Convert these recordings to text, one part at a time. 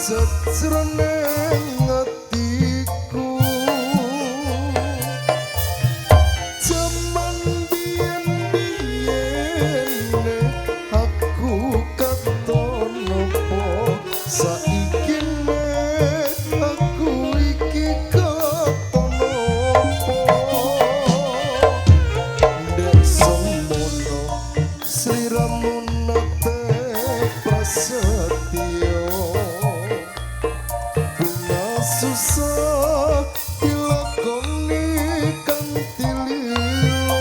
Sejroning atiku jaman biyen-biyen aku katon apa saiki aku iki katon apa ndek semono sliramu nate prasetyo susah dilakoni kanthi lilo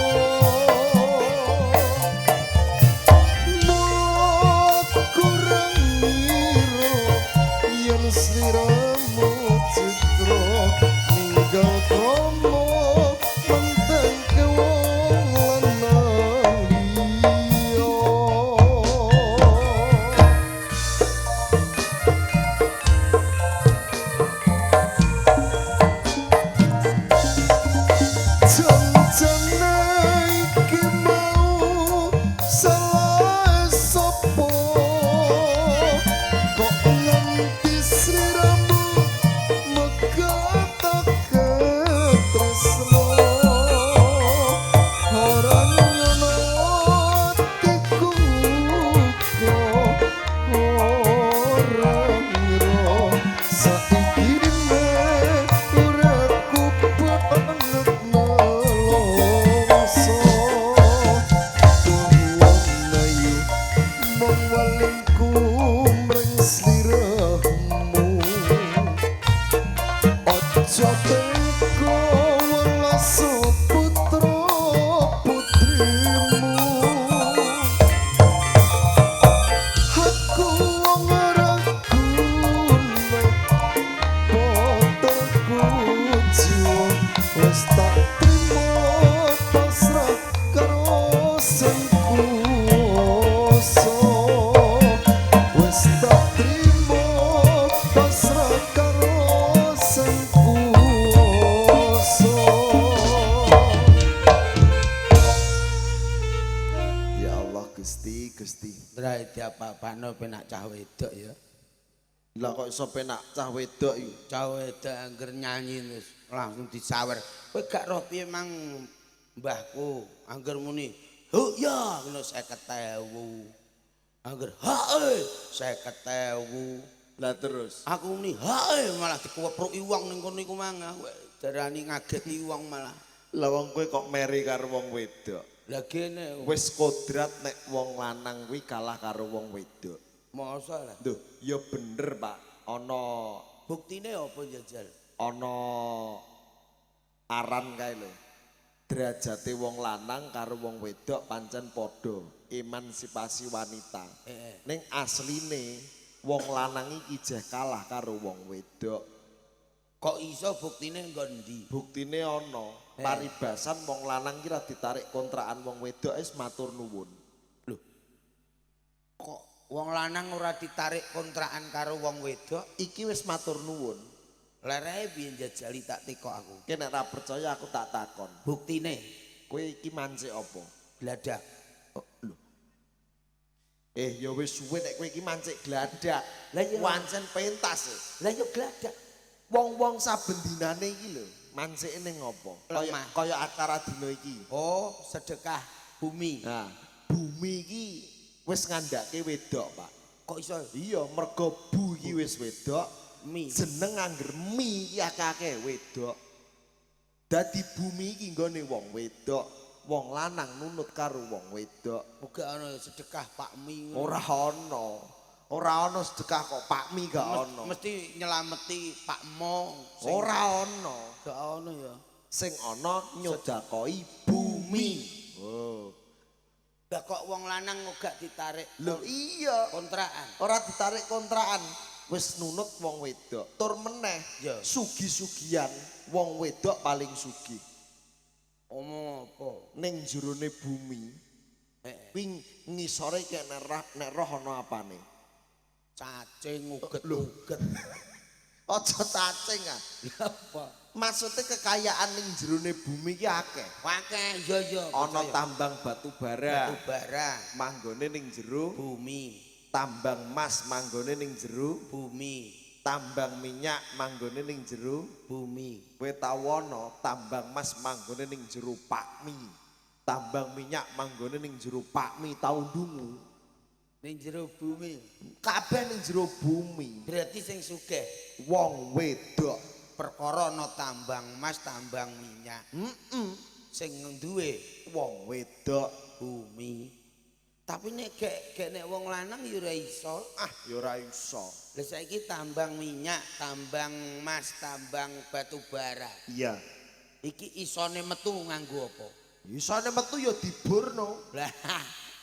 kurang ngira yen sliramu citra ninggal kromo menteng kewong lanang liya diapa-apano penak cah wedok ya. Lah kok iso penak cah wedok iki? Cah wedok angger nyanyi terus langsung disawer. Kowe gak roh piye mang mbahku angger muni, "Hu ya," ngono 50.000. Angger hae 50.000. Lah terus aku muni hae malah dikuwepruki wong ning kono iku mang. Darani ngageti wong malah. Lah wong kowe kok meri karo wong wedok? Lah kene wis kodrat nek wong lanang kuwi kalah karo wong wedok. masa lah. Duh, ya bener, Pak. Ana buktine apa jajal? Ana aran kae lho. Derajate wong lanang karo wong wedok pancen padha, emansipasi wanita. Ning asline wong lanang iki jeh kalah karo wong wedok. Kok iso buktine nggon ndi? Buktine ana. Paribasan wong lanang kira ditarik kontrakan wong wedok wis matur nuwun. Lho. Kok wong lanang ora ditarik kontrakan karo wong wedok? Iki wis matur nuwun. Lerehe piye njajali tak teko aku. Ki nek ora percaya aku tak takon. Buktine Kowe iki mancik apa? gladak. Oh, lho. Ya wis suwe nek kowe iki mancik gladak. Lah iya pancen pentas. Lah yo gladak. Wong-wong saben dinane iki lho, mancike ning ngopo? Kaya acara dina iki. Oh, sedekah bumi. Nah, bumi iki wis ngandhake wedok, Pak. Kok iso? Iya, mergo bu iki wis wedok, Mi. jeneng angger mi iki akeh wedok. Dadi bumi iki nggone wong wedok, wong lanang nunut karo wong wedok. Muga ana sedekah Pak Mi. Ora ana. Ora ana sedekah kok Pak Mi gak ana. Mesti nyelameti Pak Mo. Ora ana. Gak ana ya. Sing ana nyodakoi bumi. Oh. Lah kok wong lanang gak ditarik Lho iya, kontrakan. ora ditarik kontrakan. Wis nunut wong wedok. Tur meneh Ya. sugi-sugian wong wedok paling sugih. Omong apa? Ning jerone bumi. Kuwi ngisore kek nek roh ana apane. Cacing uget-uget. Aja cacing ah. Apa? Maksudnya kekayaan ning jerone bumi ki akeh. Akeh iya. Ana tambang batu bara. Batu bara Manggone ning jero bumi. tambang emas manggone ning jero Bumi. tambang minyak manggone ning jero bumi. kowe tawono tambang emas manggone ning jero pakmi. Tambang minyak manggone ning jero pakmi tau ndungu. Ning jero bumi. Kabeh ning jero bumi. Berarti sing sugih Wong wedok. perkara ana tambang emas, tambang minyak. Sing duwe Wong wedok. bumi. Tapi nek gek nek wong lanang ya ora iso. Ah, ya ora iso. Lah saiki tambang minyak, tambang emas, tambang batu bara. Iya. Iki isone metu nganggo apa? Isane metu ya diburno. Lah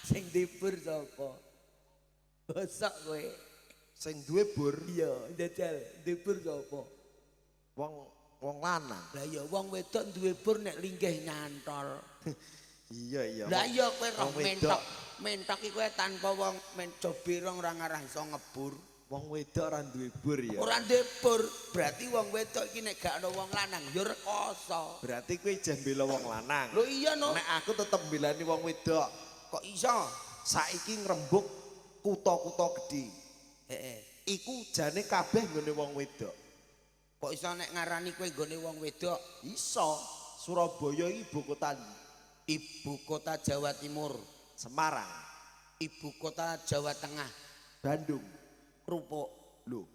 sing dibur sapa? Bosok kowe. Sing duwe bur Iya, jajal dibur sapa? wong lanang. Lah ya wong wedok duwe bur nek linggih nyantol. Iya. Lah iya kowe roh Wong wedok. mentok. Mentok iki kowe tanpa wong mencoberong ora ngarah iso ngebur. Wong wedok ora duwe bur ya. Ora ndebur, berarti wong wedok iki nek gak ana wong lanang ya rekoso. Berarti kowe jan bela wong lanang. Lho iya no. Nek aku tetep belani wong wedok. Kok iso? Saiki ngrembug kutha-kutha gedhe. Heeh. Iku jane kabeh nggone wong wedok. Kok iso nek ngarani kowe nggone wong wedok? Iso. Surabaya ibu kota Ibu kota Jawa Timur, Semarang, ibu kota Jawa Tengah, Bandung. Krupuk. Lho.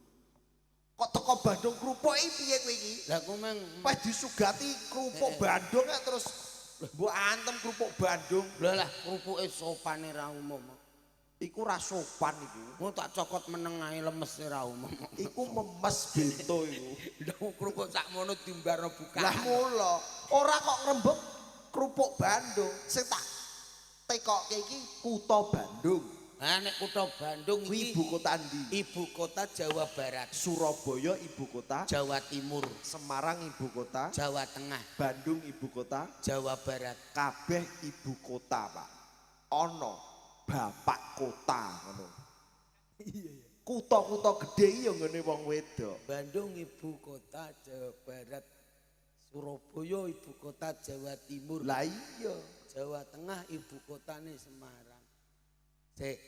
Kok teko Bandung krupuk iki piye kowe iki? Lah ku meng Pas disugati krupuk Bandung ya terus mbok antem krupuk Bandung. lah krupuke sopane ra umum. Iku ra sopan iku. Mau tak cokot meneng ae lemes ra umum. Iku memes bento iku. Lah krupuk sakmono diumbarno bukaan. Lah mula ora kok ngrembug krupuk Bandung. Sing tak tekokke iki kutha Bandung. Nah nek kutha Bandung Kuwi iki ibu kota ndi? ibu kota Jawa Barat, Surabaya ibu kota, Jawa Timur, Semarang ibu kota, Jawa Tengah, Bandung ibu kota, Jawa Barat. kabeh ibu kota, Pak. Ana bapak kota ngono. Kutha-kutha gedhe iki ya nggone wong wedok. Bandung ibu kota Jawa Barat, Surabaya ibu kota Jawa Timur, Lah iya. Jawa Tengah ibu kotane Semarang. Sik,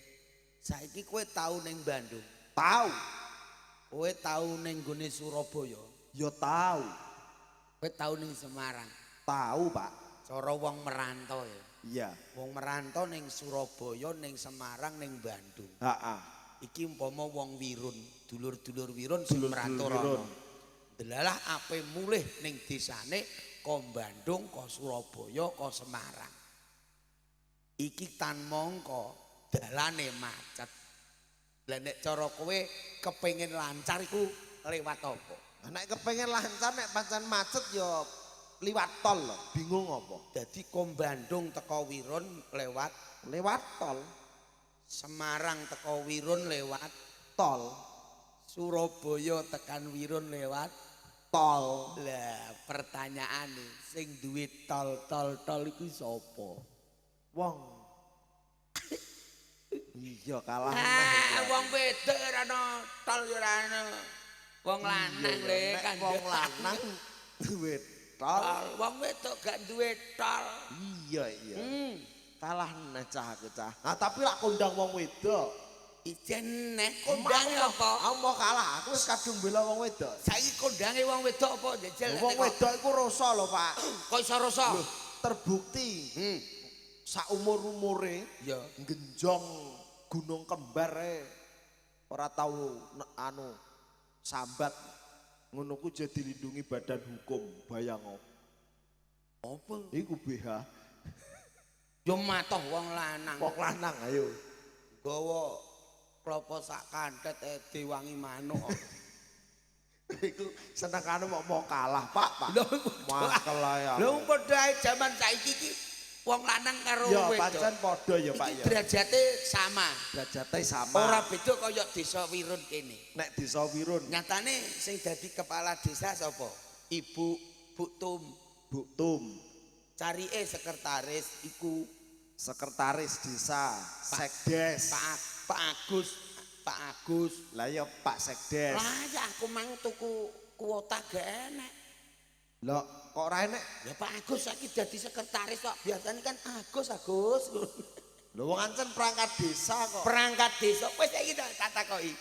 saiki kowe tau ning Bandung, Tahu. kowe tau ning gone Surabaya, Ya tahu. kowe tau ning Semarang. Tahu, Pak. Cara wong merantau ya. Iya. Wong merantau ning Surabaya, ning Semarang, ning Bandung. Heeh. Iki umpama wong Wirun, dulur-dulur Wirun sing Dulur-dulur merantau Wirun. rono. Delalah ape mulih ning desane ka Bandung, ka Surabaya, ka Semarang. Iki tan mongko dalane macet. Lah nek cara kowe kepengin lancar iku lewat apa? Nek kepengin lancar nek pancen macet ya liwat tol lho. Bingung apa? Dadi ka Bandung teko Wirun lewat, Lewat tol. Semarang teko Wirun lewat, Tol. Surabaya tekan Wirun lewat. Tol. Lah pertanyaane sing duwe tol iku sapa? Wong. Iya kalah. Wong wedok ora ana tol ya ora ana. Wong lanang le kan Wong lanang duwe tol. Wong wedok gak duwe tol. Iya. Kalah neh cah aku cah. Nah, tapi lak kondang wong wedok. Ijen nek kondange apa? Aku kalah, aku wis kadung bela wong wedok. Saiki kondange wong wedok apa jejel? Wong wedok iku rasa lho, Pak. Kok iso rasa? Terbukti sak umur-umure Ya. genjong gunung kembar ora tahu anu sambat ngono ku jadi dilindungi badan hukum bayang Apa? iku BH Yo matoh wong lanang. wong lanang ayo Gawa klopo sak kanthet diwangi manuk. iku senengane mau kalah Pak Lho, makel ya lho padha jaman saiki iki wong lanang karo ya wedok. pancen padha ya Pak Iki ya derajate sama. derajate sama Ora beda kaya desa Wirun kene. nek desa Wirun Nyatane sing dadi kepala desa sapa? Ibu Buktum. Buktum Carike sekretaris iku sekretaris desa sekdes Pak Agus. lah ya Pak sekdes Lah ya aku mang tuku kuota gak enek. lho kok ora enek Ya Pak Agus saiki dadi sekretaris kok. Biasanya kan Agus. lho wong ancen perangkat desa kok Perangkat desa wis saiki tak takoki.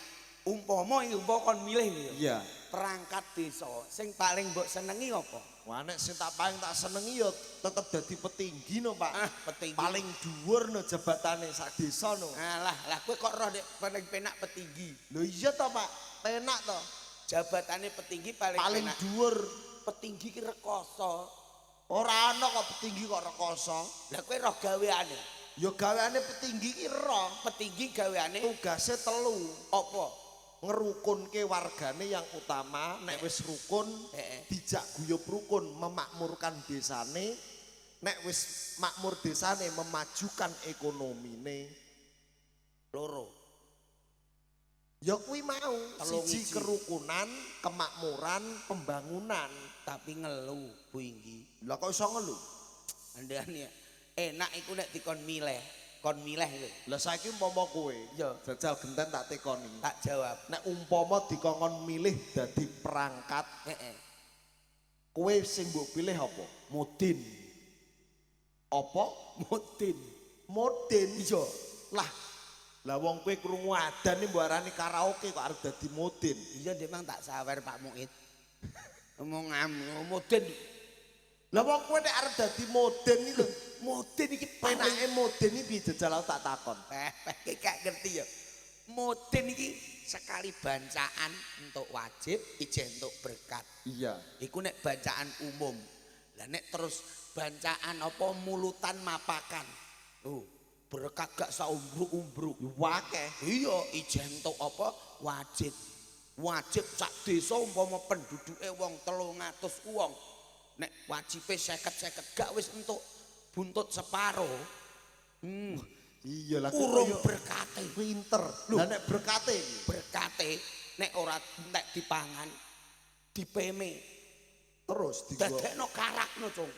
umpama kon milih lho. Iya. Perangkat desa sing paling mbok senengi apa? Wah nek sing paling tak senengi ya tetep dadi petinggi no, Pak. Petinggi. Paling dhuwur no jabatane sak desa no. Alah, lah kowe kok roh nek paling penak petinggi. Lho iya to, Pak. Penak to. Jabatane petinggi paling penak. Dhuwur. Petinggi ki rekoso. Ora ana kok petinggi kok rekoso. Lah kowe roh gaweane. Ya gaweane petinggi ki roh. Petinggi gaweane Tugase 3. apa? Ngerukunke wargane yang utama, nek wis rukun dijak guyub rukun memakmurkan desane, nek wis makmur desane memajukan ekonomine. Loro. Ya kuwi mau siji Siji. kerukunan, kemakmuran, pembangunan. Tapi ngelu Buinggi. Lah kok iso ngelu? Andane enak iku nek dikon milih, kon milih lho. Lah saiki umpama kowe, Ya. jajal genten tak tekoni. Tak jawab. Nek umpama dikongkon milih dadi perangkat, Heeh. kowe sing mbok pilih apa? Mudin. Apa? Mudin. Modin. Iya. Lah wong kowe krungu adan iki mbok arani karaoke kok arep dadi modin. Iya memang tak sawer Pak Muid. Ngomong mudin. Lah wong kowe nek arep dadi modin iki lho, Mudin iki penake modin iki piye jajal aku tak takon. Iki gak ngerti ya. Mudin iki sekali bancaan untuk wajib, ijeh untuk berkat. Iya. Iku nek bacaan umum. Lah nek terus bancaan apa mulutan mapakan. Berkat gak saumbruk-umbruk. Wakeh. Iya, ijeh entuk apa? Wajib. Wajib sak desa umpama penduduke wong 300 wong. Nek wajibe 50-50 gak wis entuk buntut separo. Iya lah Urung berkate. pinter. Lah nek berkate iki Berkate nek ora entek dipangan dipeme. terus digo. Dadekno karakno, Cung.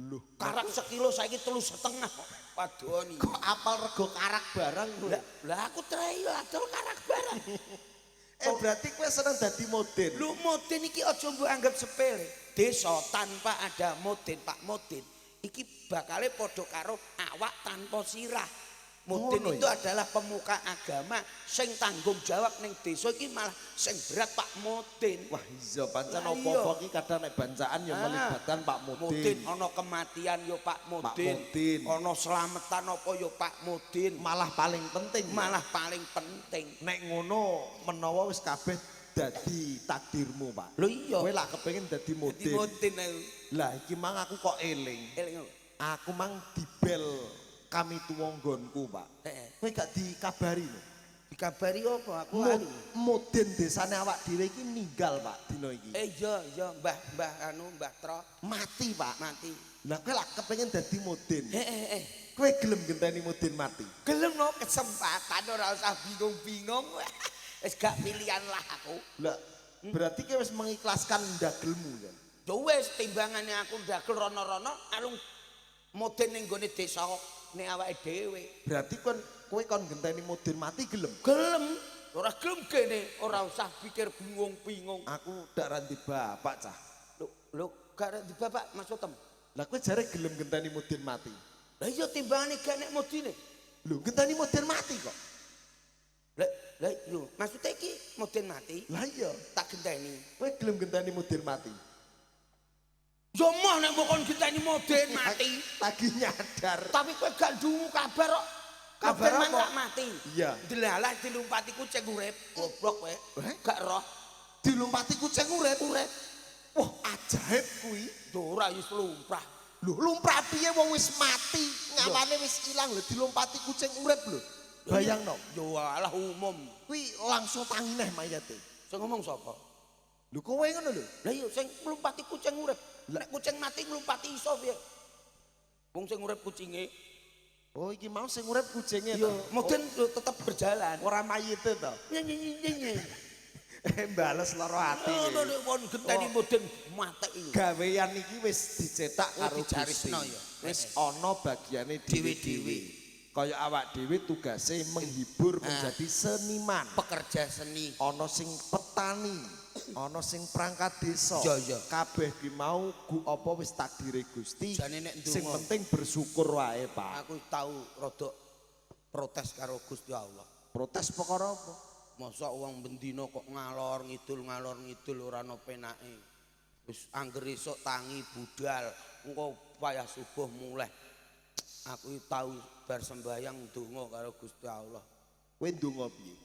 Lho, Karak sekilo saiki 3,5 kok. Padoni. kok apal rego karak barang kowe? Lah aku trai yo adol karak barang. Berarti kowe seneng dadi modin. Lu Modin iki aja mbok anggap sepele. Desa tanpa ada Modin, Pak Modin, iki bakale padha karo awak tanpa sirah. Modin Ngono itu ya? adalah pemuka agama sing tanggung jawab ning desa iki malah sing berat Pak Modin. Wah iya pancen Lah apa-apa iya. ki kadang nek bancaan ya melibatkan Pak Modin Modin. ana kematian yo Pak Modin. Modin. Ana slametan apa yo Pak Modin. Malah paling penting. Malah paling penting. Nek ngono menawa wis kabeh dadi takdirmu, Pak. Lho iya. Kowe lak kepengin dadi Dadi modin. Modin aku. Lah iki mang aku kok eling. Eling. Aku mang dibel kami tuwanggonku, Pak. Heeh. Kowe gak dikabari lho. Dikabari apa? Aku Mo- lali. Modin desane awak dhewe iki ninggal, Pak, dina iki. Iya, Mbah Tro Mati, Pak. mati. Lah kowe lak kepengin dadi modin. Eh. Kowe gelem genteni modin mati. Gelem no kesempatan ora usah bingung-bingung. Wis gak pilihan lah aku. Lah berarti kowe wis mengikhlaskan ndagelmu ya. Ya wis timbangane aku ndagel rono-rono alung modin ning gone desa ning awake dhewe. Berarti kowe kon genteni modin mati gelem. Gelem, ora gelem kene, ora usah pikir bingung-bingung. Aku dak ranti bapak cah. Lho, gak di bapak Mas Utem. Lah kowe jare gelem genteni modin mati. Lah iya timbangane gak nek modine. Lho genteni modin mati kok. Lah lho, maksudnya iki modin mati Lah iya, tak genteni. kowe gelem genteni modin mati. Yo moh nek mbok kon genteni modin mati. Lagi nyadar. Tapi kowe gak ndungu kabar kok. Kabar Kabar apa? gak mati. Iya. Delalah dilumpati kucing urip. Goblok kowe. Gak roh. Dilumpati kucing urip. Urip. Wah, ajaib kuwi. Ora wis lumrah. Lho, lumrah piye wong wis mati, ngawane wis ilang lho dilumpati kucing urip lho. Bayangno. Yo alah umum. Kuwi langsung tangi neh mayate. Sing ngomong sapa? Lho kowe ngono lho. Lah iya sing nglumpati kucing urip. Nek kucing mati nglumpati iso piye? Wong sing urip kucinge. Oh iki mau sing urip kucinge Yo, to. modern tetep berjalan. Ora mayite to. Nyenyenyenyen. Bales lara ati. Ono nek wong genteni modern mati iki. Gawean iki wis dicetak karo dicarisno Gusti. ya. Wis ana bagiane dhewe-dhewe. Kaya awak dhewe tugase menghibur menjadi seniman. Pekerja seni. Ana sing petani, ana sing perangkat desa. Iya, iya. Kabeh ki mau apa wis takdire Gusti. Jane nek ndonga. Sing penting bersyukur wae, Pak. Aku tahu rodok protes karo Gusti Allah. Protes perkara apa? Mosok wong bendina kok ngalor ngidul ora ana penake. Wis angger esuk tangi budal, engko payah subuh muleh. Aku tau bar sembayang donga karo Gusti Allah. Kowe ndonga piye?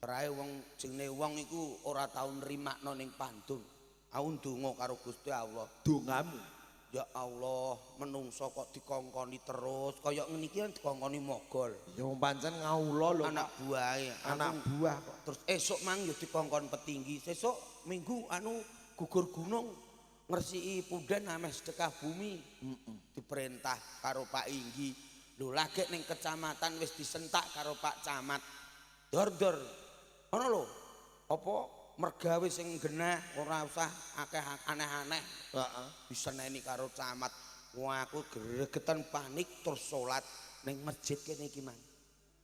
Rae wong jenenge wong iku ora tau nrimakno ning pandung. Aku ndonga karo Gusti Allah. Dongamu. Ya Allah, menungso kok dikongkoni terus, kaya ngene iki kan dikongkoni mogol. Ya wong pancen ngaula lho. Anak buahe, anak buah kok. Terus esuk mang ya dikongkon petinggi. Sesuk minggu gugur gunung ngresiki punden ameh sedekah bumi. Diperintah karo Pak Inggi. Lho lagi ning kecamatan wis disentak karo Pak Camat. Dor-dor. Ngono lho. Apa mergawe sing genah ora usah akeh aneh-aneh. Heeh. Diseneni karo camat. Wah aku gregetan panik terus salat ning masjid kene iki, Mang.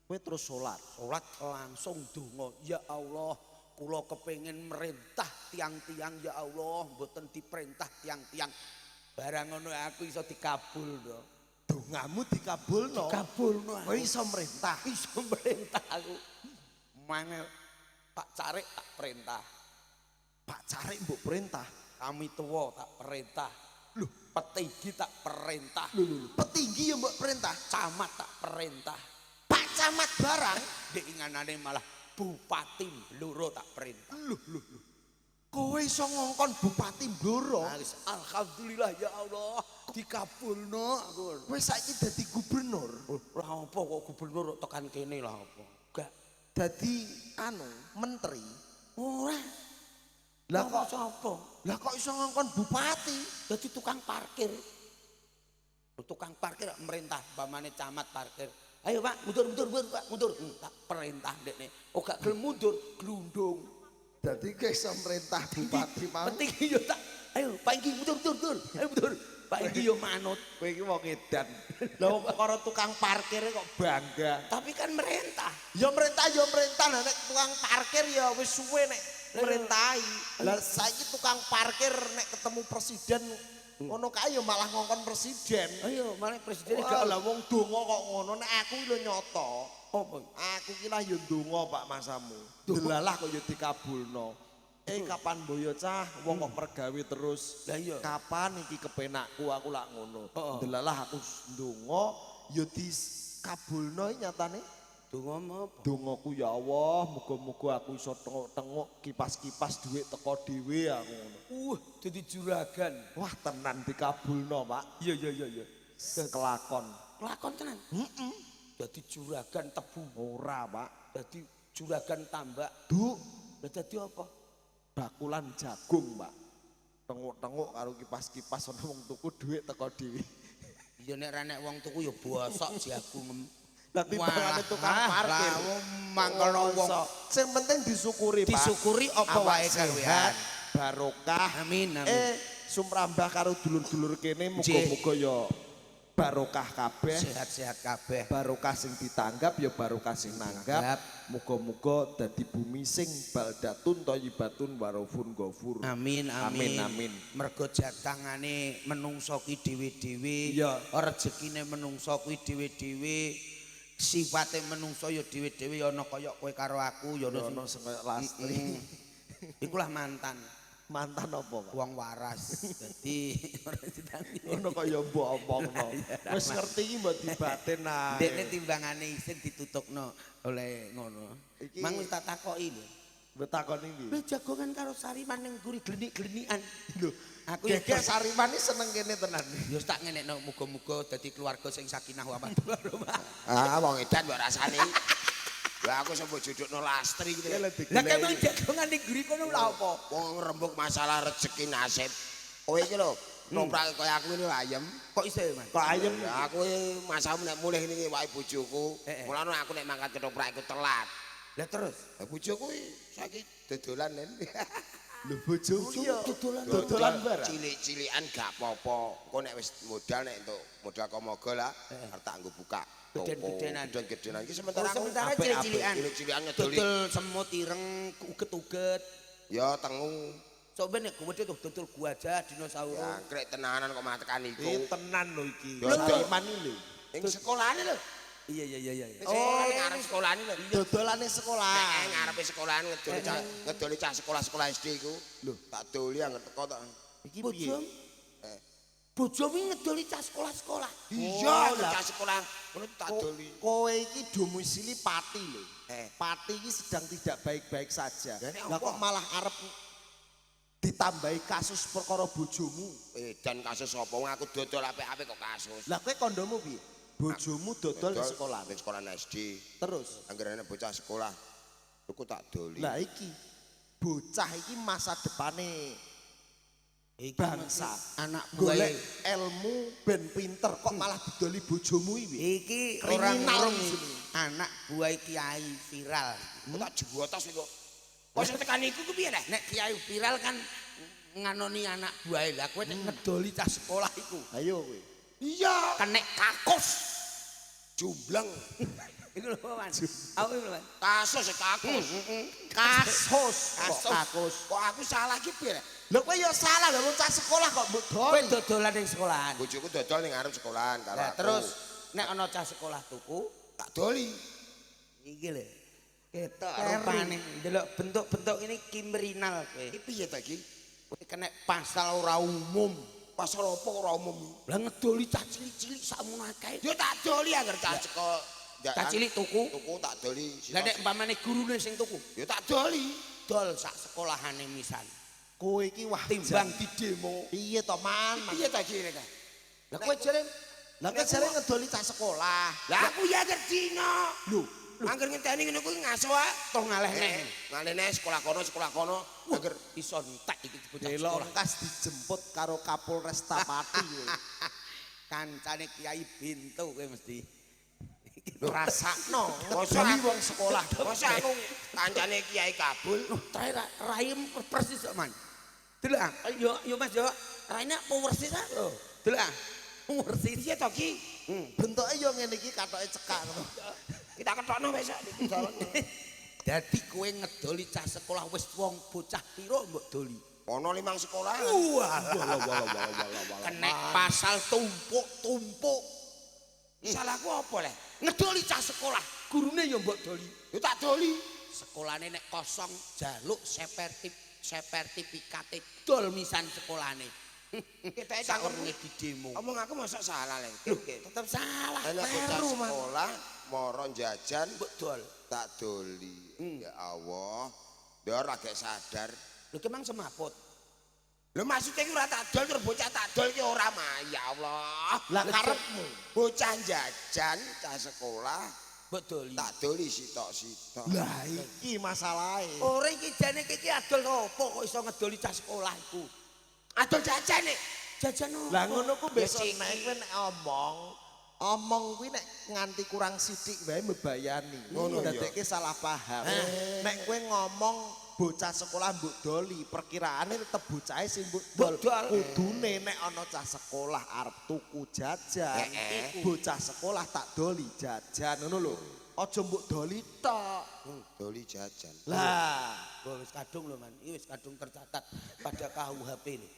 Kowe terus salat. Salat langsung donga. Ya Allah, kula kepengin merintah tiang-tiang ya Allah, mboten diperintah tiang-tiang. Barang ngono aku iso dikabulno. Dongamu dikabulno. Dikabulno. Kowe iso merintah. Iso merintah aku. Mangel Pak Carik tak perintah. Pak Carik mbok perintah. Kami tuwa tak perintah. Loh, Petinggi tak perintah. lho. Petinggi ya mbok perintah. Camat tak perintah. Pak Camat barang. Dek inganane malah Bupati Bluro tak perintah. Loh. Kowe iso ngongkon Bupati Bluro. Alhamdulillah ya Allah, dikabulno aku. Kowe saiki dadi gubernur. Lah apa kok gubernur tekan kene lah apa? Enggak. Dadi menteri. Ora. Lah kok sapa? Lah kok iso ngongkon bupati? Dadi tukang parkir. Tukang parkir merintah pamane camat parkir. Ayo Pak, mundur Pak, mundur. Tak perintah dekne. Oh gak gelem mundur, glundung. Dadi kowe iso merintah bupati mau. Penting yo tak. Ayo Pak Inggi mundur. Ayo mundur. Pak Inggi yo manut. Kowe iki wong edan. Lah wong perkara tukang parkire kok bangga. Tapi kan merintah. Ya merintah nah nek tukang parkir ya wis suwe nek merintahi. Lah saiki tukang parkir nek ketemu presiden ngono kae ya malah ngongkon presiden. Ayo malah presiden Wah, lah wong donga kok ngono nek aku lho nyoto. apa? Aku ki lah ya ndonga Pak Masamu. Delalah kok ya dikabulno. Kapan boyo cah wong kok pergawe terus. Lah iya. Kapan iki kepenakku aku lak ngono. Heeh. Delalah aku ndonga ya dikabulno nyatane. Donga apa? Dongaku ya Allah, muga-muga aku iso tengok kipas-kipas dhuwit teko dhewe aku ngono. Dadi juragan. Wah, tenan dikabulno, Pak. Iya. Kelakon. Kelakon tenan. Dadi juragan tebu. Ora, Pak. Dadi juragan tambak. Duk, Lah dadi apa? bakulan jagung, Pak. Tengok-tengok karo kipas-kipas ana wong tuku dhuwit teko dhewe. Ya nek ra nek wong tuku ya bosok jagung. Lah timbangane tukang parkir. Mangkelo wong. Sing penting disyukuri, Pak. Disyukuri apa wae gawean. Barokah. Amin. Sumrambah karo dulur-dulur kene muga-muga ya barokah kabeh. Sehat-sehat kabeh. Barokah sing ditanggap ya barokah sing nanggap. Muga-muga dadi bumi sing baldatun thayyibatun warafun ghafur. Amin. Mergo jatangane menungso ki dhewe-dhewe, Iya. rezekine menungso kuwi dhewe-dhewe, sifate menungso ya dhewe-dhewe ya ana kaya kowe karo aku ya Ono sing kaya Lastri. Iku lah mantan. Mantan apa, Pak? Wong waras. Dadi ora ditangi. Ono kaya mbok omongno. Wis ngerti iki mbok dibatin ae. Dekne timbangane isin ditutupno oleh ngono. Iki- Mang wis tak takoki lho. Mbok takoni iki. Lho jagongan karo sariman ning guri glenik-glenikan. Lho, Aku ya geger Sariman iki seneng kene tenan. ya tak ngenekno muga-muga dadi keluarga sing sakinah wa mawaddah warahmah. Ah, wong edan kok rasane. Lah aku sampe judukno Lastri gitu. Lah kemang jagongan ning guri kono lha apa? Wong rembug masalah rezeki nasib. Kowe iki lho, noprake kaya aku ini ayem. Kok iso ya, Mas? Kok ayem Ya aku masamu nek mulih niki wae bojoku. Mulane aku nek mangkat ketoprak iku telat. Lah terus Lah bojoku saiki dodolan nen. lho bojomu ya dodolan. dodolan barang. Cilik-cilikan gak apa-apa. Engko nek wis modal nek entuk modal komoga lah arep tak nggo buka. Geden-gedenan. Geden-gedenan iki sementara aku Sementara apik-apik. cilik-cilikan. Cilik-cilikan ngedoli. Dodol semut ireng uget-uget. Ya tengu. Coba nek gede tuh dodol gajah dinosaurus. Ya krek tenanan kok malah tekan iku. Iki tenan lho iki. Lho, Sariman iki lho. Ing sekolahane lho. Iya. Oh, ning arep sekolahan lho. Dodolane sekolah. Nek ngarepe sekolahan ngedoli cah sekolah-sekolah SD iku. Lho, tak doli anggere teko tak. Iki piye? Bojom. Bojomu ngedoli cah sekolah-sekolah. Iya, lah. cah sekolah ngono tak doli. Kowe iki domisili Pati lho. Eh. Pati iki sedang tidak baik-baik saja. Lah, nek Lah apa? kok malah arep ditambahi kasus perkara bojomu. Dan kasus apa wong aku dodol apik-apik kok kasus. Lah kowe kondomu piye? Bojomu dodol di sekolah. Ning sekolah SD. Terus, Anggere ana bocah sekolah. Aku tak doli. lah iki bocah iki masa depane Iki bangsa. anak Golek buahe. ilmu ben pinter kok malah didoli bojomu iki. Iki Kriminal orang di sini. anak buah kiai viral. Aku tak juwotos iku. Kok sing tekan iku ku piye leh? Nek kiai viral kan nganoni anak buah lah kowe nek ngedoli cah sekolah iku. Ayo kowe. Iya, Kenek kakus. jumbleng. Iku lho Man. Aku lho Man. Kasus kakus. Kasus. Kasus. Kok aku salah ki piye leh? Lho kowe ya salah lho wong cah sekolah kok mbok Kowe doli. dodolan ning sekolahan. Bojoku dodol ning arep sekolahan karo Lah aku. terus nek ana cah sekolah tuku, tak doli. iki lho. Ketok rupane ndelok bentuk-bentuk ini kriminal kowe. Iki piye ta iki? Kowe kena pasal ora umum. Pasal apa ora umum? Lah ngedoli cah cilik-cilik sakmono akeh. Yo tak doli anggere cah sekolah. Cah cilik tuku. Tuku tak doli. Lah nek umpamane gurune sing tuku, Yo tak doli. dol sak sekolahane misan. Kowe iki wah Timbang di demo. Piye to man? Piye ta iki lek? Lah kowe jare Lah kowe jare ngedoli cah sekolah. Lah aku ya ngertino. Lho, Angger ngenteni ngene kuwi ngaso wae. toh ngalehne. Ngalene sekolah kono. Angger Iso entek iki bocah delok sekolah. kas dijemput karo Kapolres Pati kowe. Kancane Kiai Bintu kowe mesti. Rasakno Masa ngedoli aku- wong sekolah. masa aku kancane Kiai Kabul. Trai raim persis kok Man. Delok ah. Yo Mas yo. Raine apa persis ah? Delok ah. Persis Piye to ki? Bentuke yo ngene iki katoke cekak ngono. Kita ketokno besok iki jalan. Dadi kowe ngedoli cah sekolah wis wong bocah piro mbok doli? Ono 5 sekolah. Kenek pasal tumpuk-tumpuk. Salahku apa leh? Ngedoli cah sekolah, gurune ya mbok doli. Yo tak doli. Sekolahane nek kosong jaluk sertifikate dol misan sekolahane. Kita Sakurunge di demo. Omong aku masa salah leh. Tetep salah. Ana bocah sekolah moro jajan Mbok dol. tak doli. Ya Allah. Ndor agak sadar. Lho ki mang semaput. Lho maksudnya ki ora tak dol terus bocah tak dol ki ora mah. Ya Allah. Lah karepmu. Bocah jajan cah sekolah Mbok doli. tak doli sitok-sitok. Lah iki masalahe. Ora iki jane iki adol opo kok iso ngedoli cah sekolah iku? Adol jajan nek. Jajan opo? Lah ngono ku besok Ya, nek kowe nek omong kuwi nek nganti kurang sithik wae mbebayani. Ngono ya. Dadekke salah paham. Nek kowe ngomong bocah sekolah mbok doli, perkiraane tetep bocahe sing mbok dol. Dol. Kudune nek ana cah sekolah arep tuku jajan, bocah sekolah tak doli jajan ngono lho. Aja mbok doli tok. Doli jajan. Lah, Wis kadung lho Man, iki wis kadung tercatat pada KUHP lho.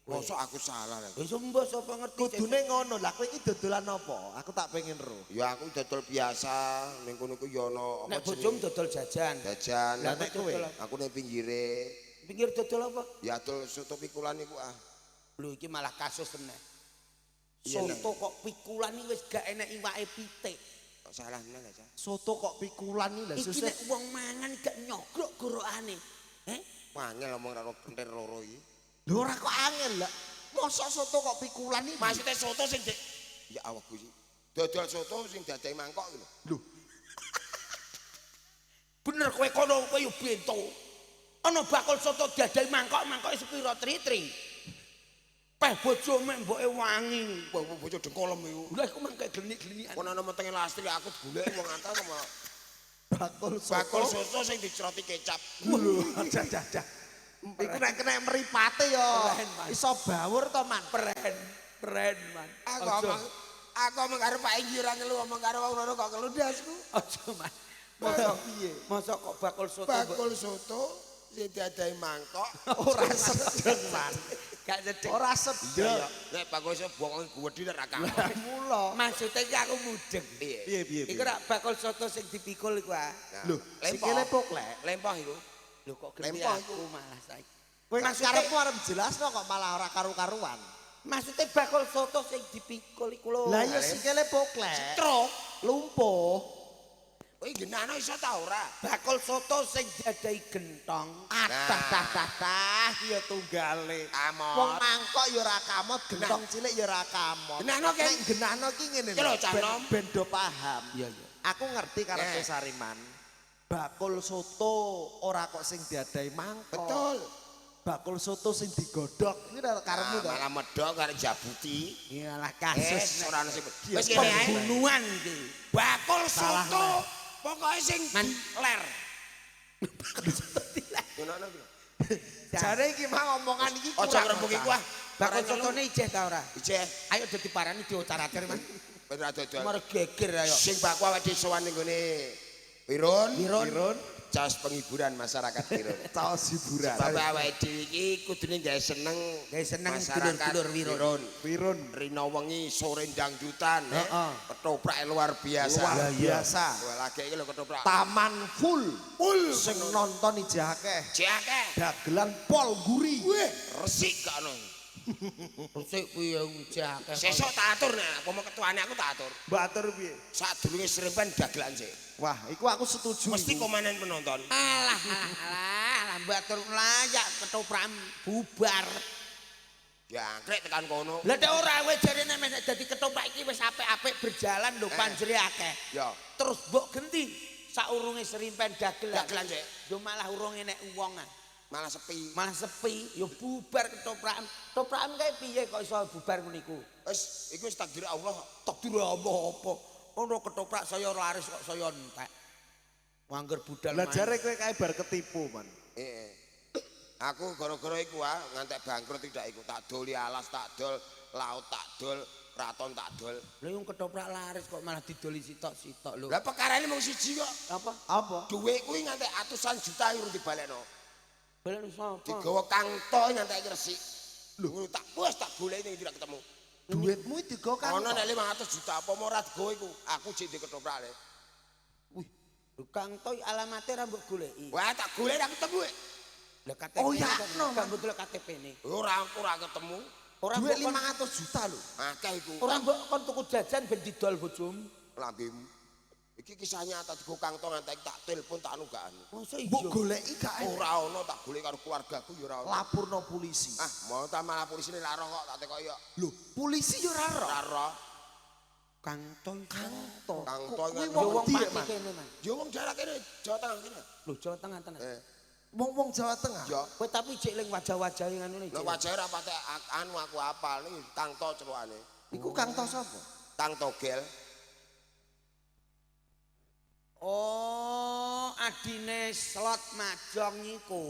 Mosok aku salah leh. Wis mbok sapa ngerti. kudune ngono. Lah kowe iki dodolan apa? Aku tak pengen ro. Ya aku dodol biasa ning kono ku ya ana Nek bojom dodol jajan. jajan. Lah nek kowe Aku ning pinggire Pinggir dodol apa? ya dol soto pikulan iku ah. Lho iki malah kasus tenan. Iya, Soto kok pikulan iki wis gak enek iwake pitik. Kok salah meneh Cah. soto kok pikulan iki lah Iki susah. nek wong mangan gak nyogrok gorokane. Wangel omong karo kentir loro iki. Lho ora kok angel lah. Mosok soto kok pikulan iki? Maksudnya soto sing ya Allah Gusti. Dodol soto sing dadahi mangkok iki lho. Lho, Bener kowe kono kowe yo bento. Ana bakul soto dadahi mangkok sepiro tri-tri. Peh bojome mboke wangi. Bocah dengkolem iku. Lha iku mangke glenik-glenikan. Kon ana metenge lastri aku golek wong antar sama bakul bakul soto. soto sing diceroti kecap. Lho, aja. Iku nek kena mripate ya Keren, Mas. iso bawur to, Man. Peren Man. Aku omong karo Pak Inggi ora ngelu omong karo wong loro kok keludasku. Aja Man. Mosok piye? Mosok kok bakul soto Bakul soto sing dadahi mangkok Ora sedeng, Man. Gak sedek. Ora Iya, sedek. iya. Nek bakul iso bokong gede nek ra kamu. Mula. Maksudnya iki aku mudeng. Piye? Piye. Iku rak bakul soto sing dipikul iku ah. Lho, sikile poklek. Lempah iku. Lho kok gede Lempah aku malah saiki. Kowe Maksudnya- karepmu arep jelasno kok malah ora karu-karuan. Maksudnya bakul soto sing dipikul iku lho. Lah ya sikile poklek. Truk. Lumpuh. Kowe genano iso ta ora? Bakul soto sing diadahi gentong. Tah ya tunggale. Kamot. Wong mangkok ya ora kamot, gentong cilik ya ora kamot. Genahno, Ken. Nek genahno ki ngene Iki lho, Cah Nom. ben do paham. Iya iya. Aku ngerti karepe Sariman. Bakul soto ora kok sing diadahi mangkok. Betul. Bakul soto sing digodhog iki karepmu to. Malah medhok karo jabuti. Iyalah kasus Ora ono sing. Wis Wis kene ae. pembunuhan iki. Bakul Salah, soto. Pokoke sing Man. ler. Ngono ki. Jare iki mah omongan iki Aja ngrembug iku ah. Bakul sotone ijeh ta ora? Ijeh. Ayo dadi parani diocar-acar man. Ora dodol. Mar geger ayo. Sing bakwa awake dhewe sowan ning gone Wirun. Wirun Jas penghiburan masyarakat Wirun. caos hiburan. Bapak awake dhewe iki kudune gawe seneng masyarakat dulur-dulur Wirun. Wirun Rino wengi sore dangdutan, Heeh. ketoprak luar biasa. luar biasa. Wah, lagi iki lho ketoprak. Taman full. Full Sing nonton iki akeh. Jake. Dagelan pol guri. Wih, resik gak ono. Resik piye ijeh akeh. Sesuk tak atur nek apa ketuane aku tak atur. Batur piye? Sadurunge serempen dagelan sik. Wah, iku aku setuju. Mesti iku. komanen penonton. Alah, batur layak ketoprak bubar. Ya, krek tekan kono. Lah nek ora kowe jarene nek dadi ketoprak iki wis apik-apik berjalan lho panjere akeh. Ya, Terus mbok genti saurunge serimpen dagelan. dagelan sik. Yo malah urung enek wong ah. Malah sepi. Malah sepi, yo bubar ketoprakan. Ketoprakan kae piye kok iso bubar ngono iku? Wis, iku wis takdir Allah. Takdir apa-apa. Ono ketoprak saya laris kok saya entek. Wangger budal. Lah jare kowe kae bar ketipu, Man. Heeh. Aku gara-gara iku ah ngantek bangkrut tidak iku tak doli alas tak dol, laut tak dol, raton tak dol. Lha yung ketoprak laris kok malah didoli sitok-sitok lho. Lah perkarane mung siji kok. Apa? Apa? Dhuwit kuwi ngantek atusan juta urung dibalekno. Balen sapa? Digawa kangto nyantek resik. Lho ngono tak puas tak goleki ning tidak ketemu. Duitmu digo kan. Ono nek 500 juta apa mau ora digawa iku. Aku jek di ketoprak le. Wih, lho Kang Toy alamate ra mbok goleki. Wah tak goleki aku ketemu. Lah KTP. Oh, ya, no, Gak mbok delok KTP-ne. Ora ketemu. Ora Duit mbok 500 juta lho. Akeh iku. ora mbok kon tuku jajan ben didol bojomu. Lambemu. Iki kisah nyata digo kangto ngantek tak telepon tak nugaan. Masa iya? Mbok goleki gak enak. Ora ono tak goleki karo keluargaku ya ora ono. Lapurno polisi. Ah, mau ta malah polisine larang kok tak tekoki yo. Lho, polisi yo ora ro. Ora roh. Kang Toy. Kanto. Kanto Kuwi kan. Yo wong wong ndi pati Man? kene, Man. Yo wong daerah kene Jawa Tengah kene. Lho Jawa Tengah tenan. Wong Jawa Tengah. Yo. Kowe tapi cek ling wajah-wajah ngono iki. Lho wajahe ra patek anu aku apal nih Kangto celukane. Iku Kanto sapa? Kang Togel. Oh, adine slot majong iku.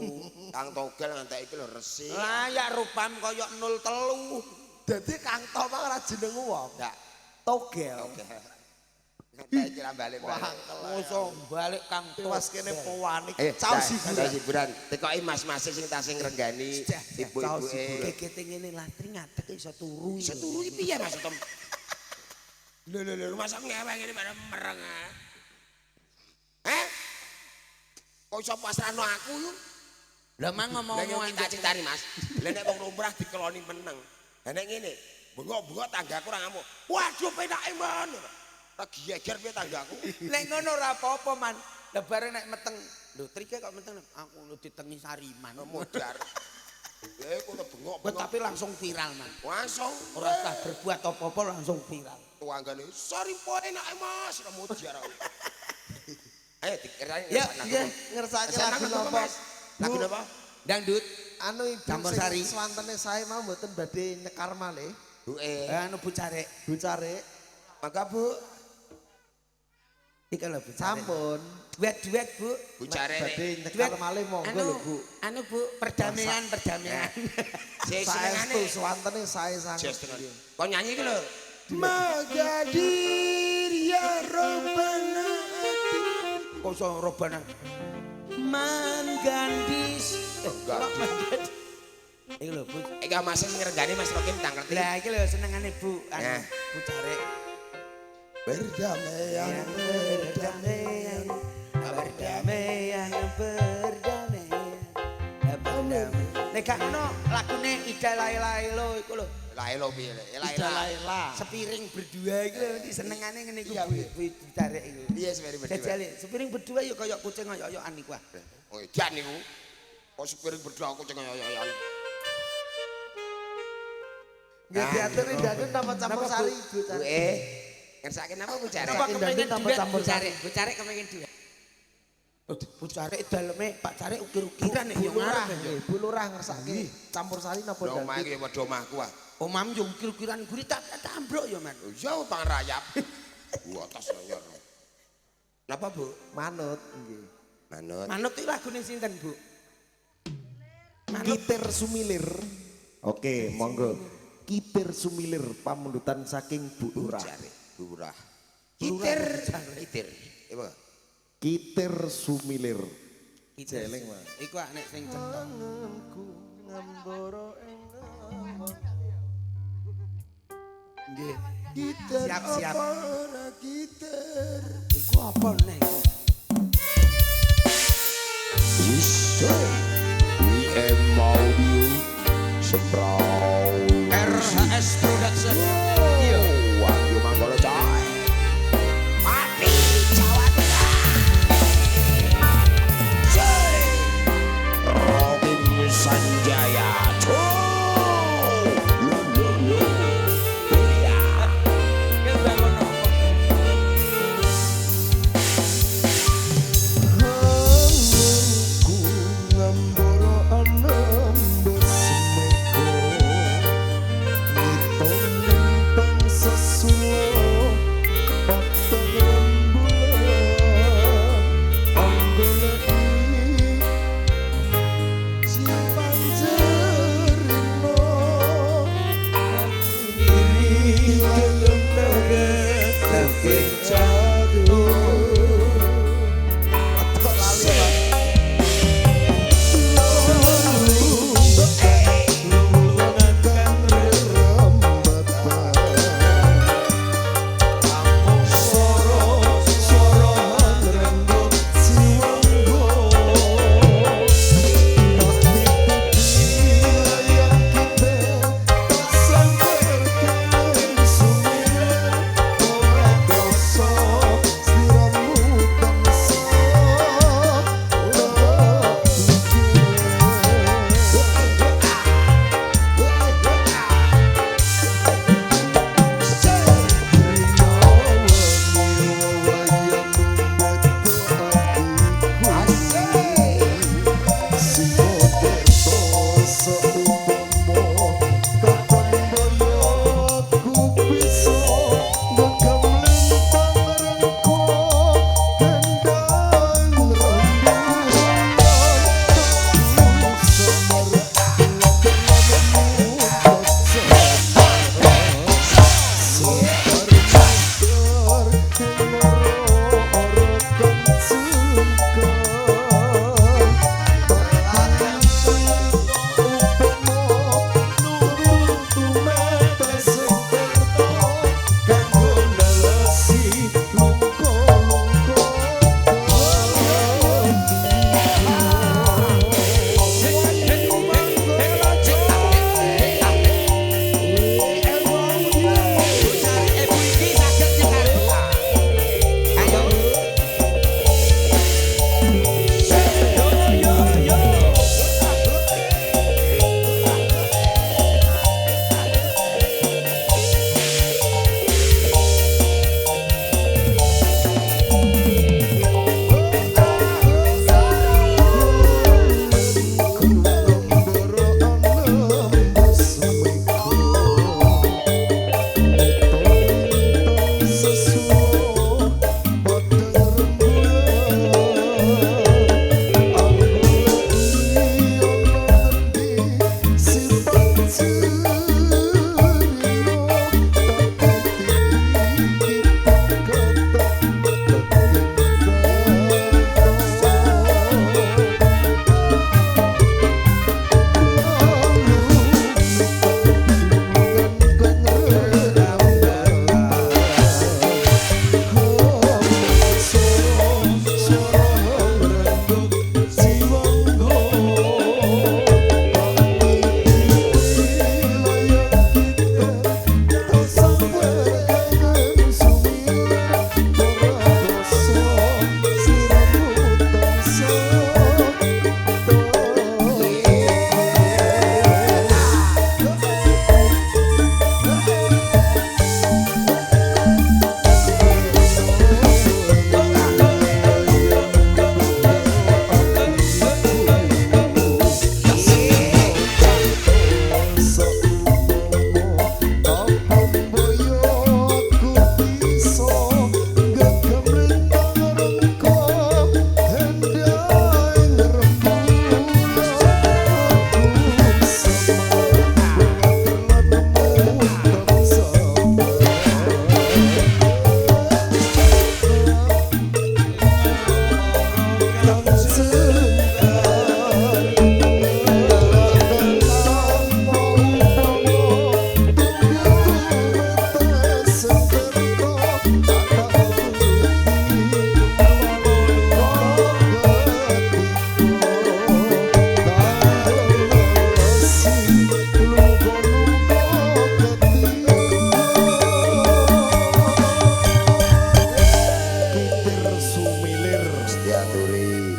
Kang Togel ngantek iki lho resik. Layak rupam kaya 03. Dadi Kanto mah ora jeneng wong. Ndak. Togel. Oke. Ngantek iki ra balik. Musuh balik Kang Toy. Tewas kene powanik. Eh, Caos hiburan. hiburan. Hiburan. Tekoki mas-mas sing tasing ngrenggani Caos ibu-ibuke. hiburan. Gegete ngene latri ngadeg iso turu. Iso turu iki piye Mas Tom? Lho, masa ngewek ngene bareng mereng. Kok iso pasrahno aku yo? Lah mang Lah ngomong-ngomong kita critani Mas. Lah nek wong lumrah dikeloni meneng. Lah nek ngene, bengok-bengok tanggaku ora ngamuk. Waduh penake men. Tak geger piye tanggaku. nek ngono ora apa-apa man. Lah bareng nek meteng. Lho trike kok meteng aku lu ditengi Sariman. Modar. Ya iku bengok-bengok. Tapi langsung viral man. Langsung Ora usah berbuat apa-apa langsung viral. tuanggane Saripo enake Mas, ora modar. Ayo dikirani. Ya, nggih, ngersake lagu napa? Lagu napa? Dangdut. Anu Ibu Campur sing sari. swantene sae mau mboten badhe nyekar malih. Buke. Anu Bu Carek. Bu Cari, Maka Bu, Iki lho Bu Carek. sampun. Duet-duet Bu. Bu Care Badhe nek nyekar malih monggo lho Bu. Anu Bu, perdamaian. sing Saestu senengane swantene sae sanget. Just tenan. Kok nyanyi iki lho. Magadir ya Robbana. Kok iso Robbana? Man gandis. Iki lho Bu. Iki Mas sing ngrengani Mas Rokim tak ngerti. Lah iki lho senengane Bu. Ya. Bu Carik. Berdamaian, Berdamaian, berdamaian, berdamaian. Nek gak ngono lagune Ida Laila lho iku lho. Lailo piye le? Ida Laila. Sepiring berdua iku lho senengane ngene iku Bu Carik iku. Iya sepiring berdua. Jajale sepiring berdua ya kaya kucing oyok-oyokan iku ah. Oh, edan niku. Kok sepiring berdua aku ceng oyo-oyoan. Nggih diatur indane tambah campur sari Bu. Bu ngersake napa Bu Cari? Apa kepengin tambah duit campur Bu Carik? Bu Carik kepengin duit. Bu Carik daleme Pak Carik ukir-ukiran nek yo ngarep yo. Bu Lurah ngersake campur sari napa Lho omah dadi? iki padha omahku ah. Omam yo ukir-ukiran gurita tambruk yo Man. Oh iya utang rayap. Atas nyor. Napa Bu? Manut nggih. Manut. Manut iki lagune sinten Bu? Kitir Sumilir. Oke, monggo. Kitir Sumilir pamundutan saking Bu Lurah. Cari. Lurah. Kitir. Kitir. Ibu. Kitir Sumilir. Jeleng, Mas. Iku nek sing cetok. Nggih. Siap-siap. Iku apa nek? IM Audio Semprau RHS Production. Iya. Wahyu Manggolo coy. Pati Jawa Tengah. Coy. Robin Sanjaya. Coy. Lo. Iya. Ki bangun apa? Ngamboro anem besmeko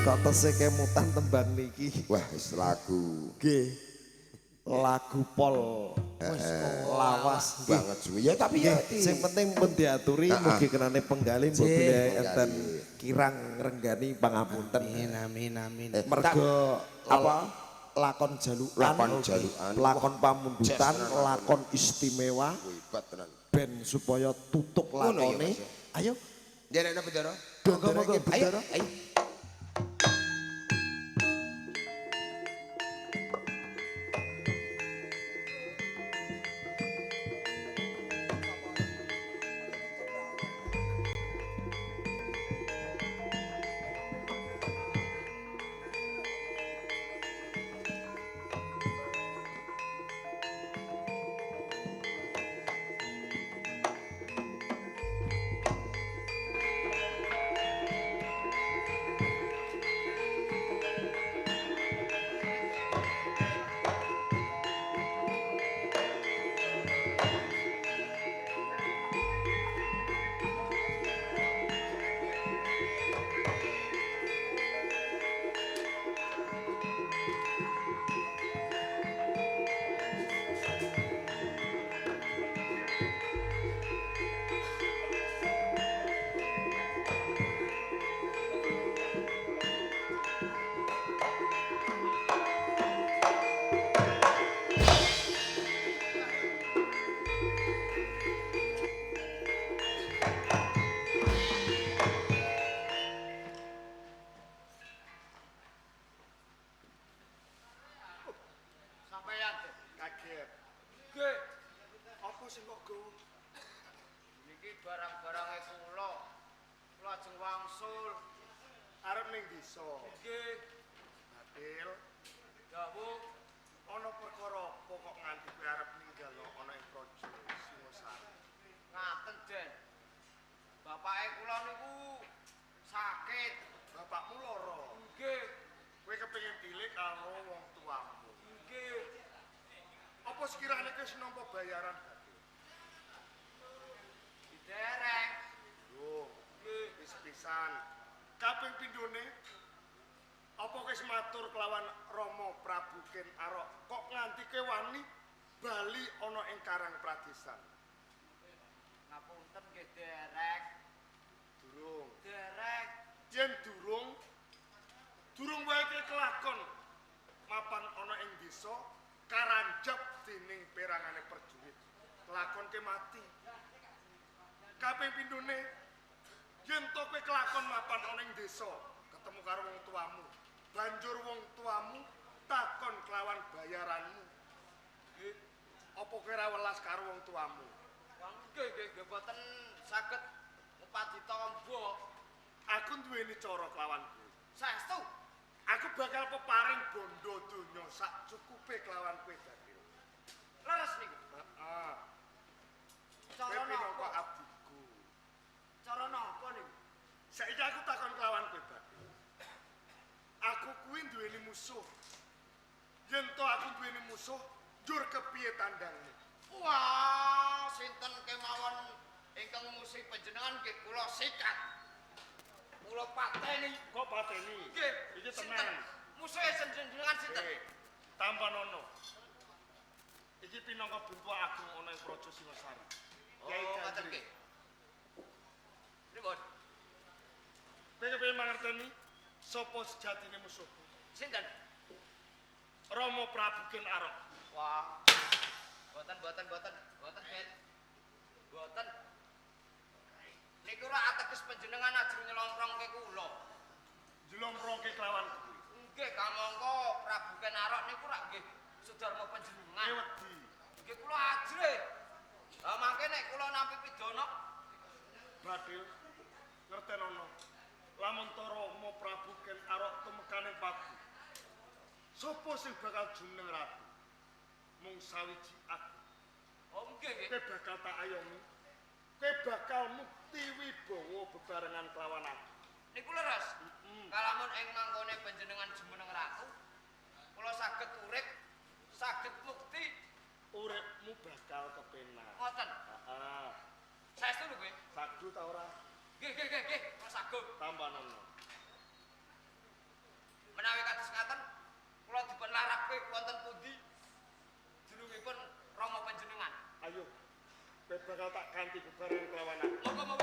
kok tesih kemutan tembang niki. Wah, wis lagu Nggih. Lagu pol lawas banget suwi. Ya tapi ya sing penting pun diaturi mugi kenane penggalih mbok bilih enten kirang renggani pangapunten. Amin. Mergo apa? Lakon jalukan, Lakon jalukan. lakon pamundutan, lakon istimewa Hebat tenan. ben supaya tutuk Ngono ya, lakone. Mas, ya? Ayo, Njenengan Bendara. monggo Ayo, Bendara. ayo. Sampeyan kaget. Nggih. Apa sing kok go? Niki barang-barange kula. Kula ajeng wangsul arep ning desa. Nggih. Adil. Dawuh ana perkara apa kok nganti kowe arep ninggalno ana ing Praja Singosari? Ngaten, Den. Bapake kula niku sakit. Bapakmu lara. Nggih. Kowe kepengin tilik karo wong tuamu. Nggih. Apa sekiranya wis nampa bayaran dadi? Diderek. Yo, nggih wis pisan. Kaping pindhone apa wis matur kelawan Rama Prabu Ken Arok kok nganti kewani bali ana ing Karang Pradesan? Ngapunten nggih derek. Durung. Derek. Yen durung wae kelakon mapan ana ing desa karanjap dening perangane perjurit. Kelakon ke mati. Kaping pindhone yen to kowe kelakon mapan ana ing desa ketemu karo wong tuamu. Banjur wong tuamu takon kelawan bayaranmu. Nggih. Apa kowe ora welas karo wong tuamu? Nggih boten saged ngupadi tombo. Aku duweni cara kelawan kowe. Saestu. Aku bakal peparing bondo donya sak cukupe kelawan kowe dadi. Leres niku. Heeh. Cara napa abdiku? Cara napa niku? Saiki aku takon kelawan kowe dadi. Aku kuwi duweni musuh. Yen to aku duweni musuh, njur kepiye tandangmu? Wah, sinten kemawon ingkang musuh panjenengan nggih kula sikat. Kula pateni. Kok pateni? Nggih. Iki tenan. Musuhe jenengan sinten? Tampanono. Iki pinangka Buntu Agung ana ing Praja Singosari. Kyai ngoten nggih. Pripun? Kowe kepengin mangerteni sapa sejatine musuhku? Sinten? Rama Prabu Ken Arok. Wah. Boten, Ben. Boten. Niku ora ateges panjenengan ajeng nyelomprongke kula. Njlomprongke kelawan kowe. Nggih, kamangka Prabu Ken Arok niku rak nggih sudarma panjenengan. Kowe wedi. Nggih kula ajre. Lah mangke nek kula nampi pidana Badil ngertenono. Lamun to Rama Prabu Ken Arok tumekaning paku. Sopo sing bakal jumeneng ratu? Mung sawiji aku. oh nggih nggih. Kowe bakal tak ayomi. Kowe bakal mukti wibawa bebarengan kelawan aku. Niku leres. Kalamun ing mangkone panjenengan jumeneng ratu, kula saged urip, saged mukti Uripmu bakal kepenak. ngoten. Heeh. Saestu lho kowe. Sagdu ta ora? Nggih, kula saged. Tambanono. Menawi kados ngaten kula dipun larapke wonten pundi jenengipun Rama panjenengan. Ayo. Kowe bakal tak ganti bebarengan kelawan aku. Monggo.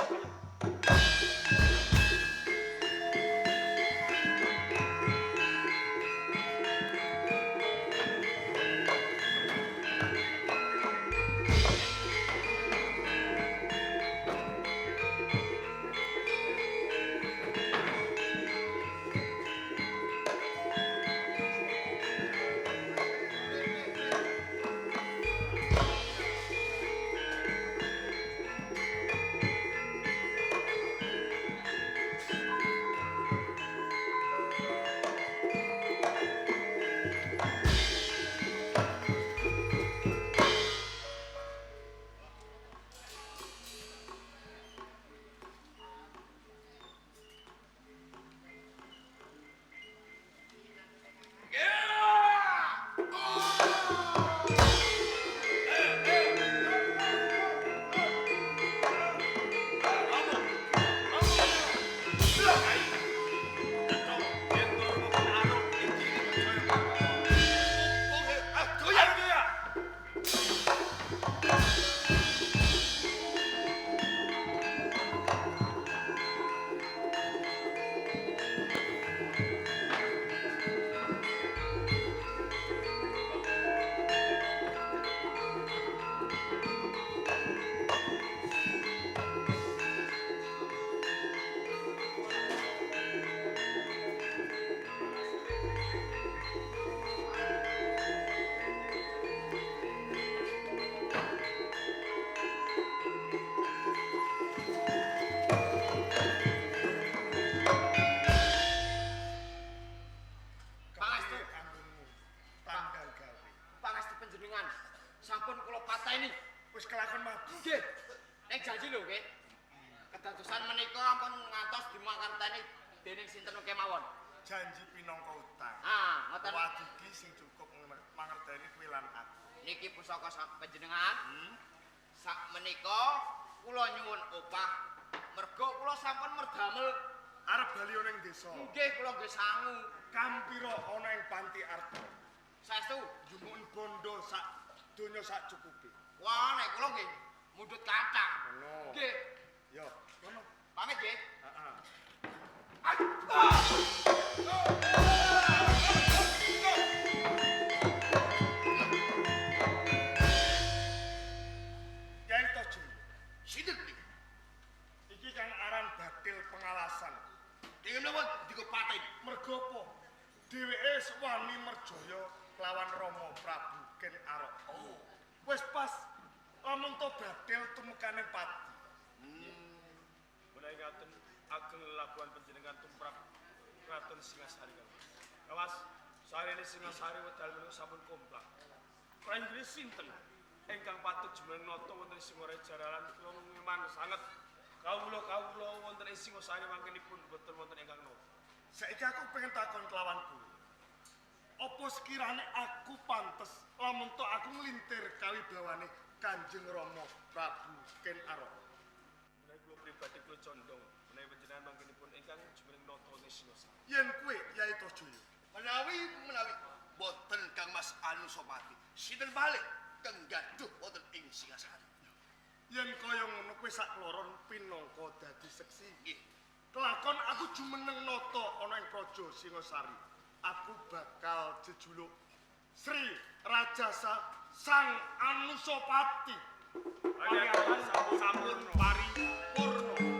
Sampun kula pateni. Wis kelakon mati. Nggih. Ning janji lho nggih. Kedadosan menika ampun ngantos dimangerteni dening sinten kemawon. Janji pinangka utang. Ah, ngoten. Wadiki sing cukup mangerteni kuwi lan aku. Niki pusaka panjenengan. Sak menika kula nyuwun opah mergo kula sampun merdamel Arep bali ning desa. nggih kula nggih sangu. Kampira ana ing Panti Arta. Saestu Jumuk bondo sak donya sak cukupe. wah nek kula nggih mundhut kathah. Ngono. Nggih. Yo, ngono. Pamit nggih. Heeh. Yai Tojo. Sinten iki? Iki kan aran batil pengalasan. Dengan napa digo pateni? Mergo apa? Dheweke wani merjaya lawan Rama Prabu Ken Arok. Oh. Wis pas lamun to batil tumekaning pati. Menawi ngaten ageng lelakuan panjenengan tumrap Kraton Singasari kawas. Kawas, sarene Singasari wedal menika sampun komplak. Pranjene sinten ingkang patut jumeneng nata wonten ing Singoreja Jaralan kula nuwun sanget kawula wonten ing Singasari mangkenipun boten wonten ingkang nata. Saiki aku pengen takon kelawan kowe. Apa sekirane aku pantes lamun to aku nglintir kawibawane Kanjeng Rama Prabu Ken Arok. Menawi kula pribadi kula condong menawi panjenengan mangkenipun ingkang jumeneng nata wonten ing Singasari. Yen kowe Yai Tojoyo, Menawi boten Kang Mas Anusapati. Sinten balik kang gaduh wonten ing Singasari. yen kaya ngono kowe sak kloron pinangka dadi seksi. Nggih. Kelakon aku jumeneng nata ana ing Praja Singasari. Aku bakal jejuluk Sri Rajasa Sang Anusapati. Sampun paripurna.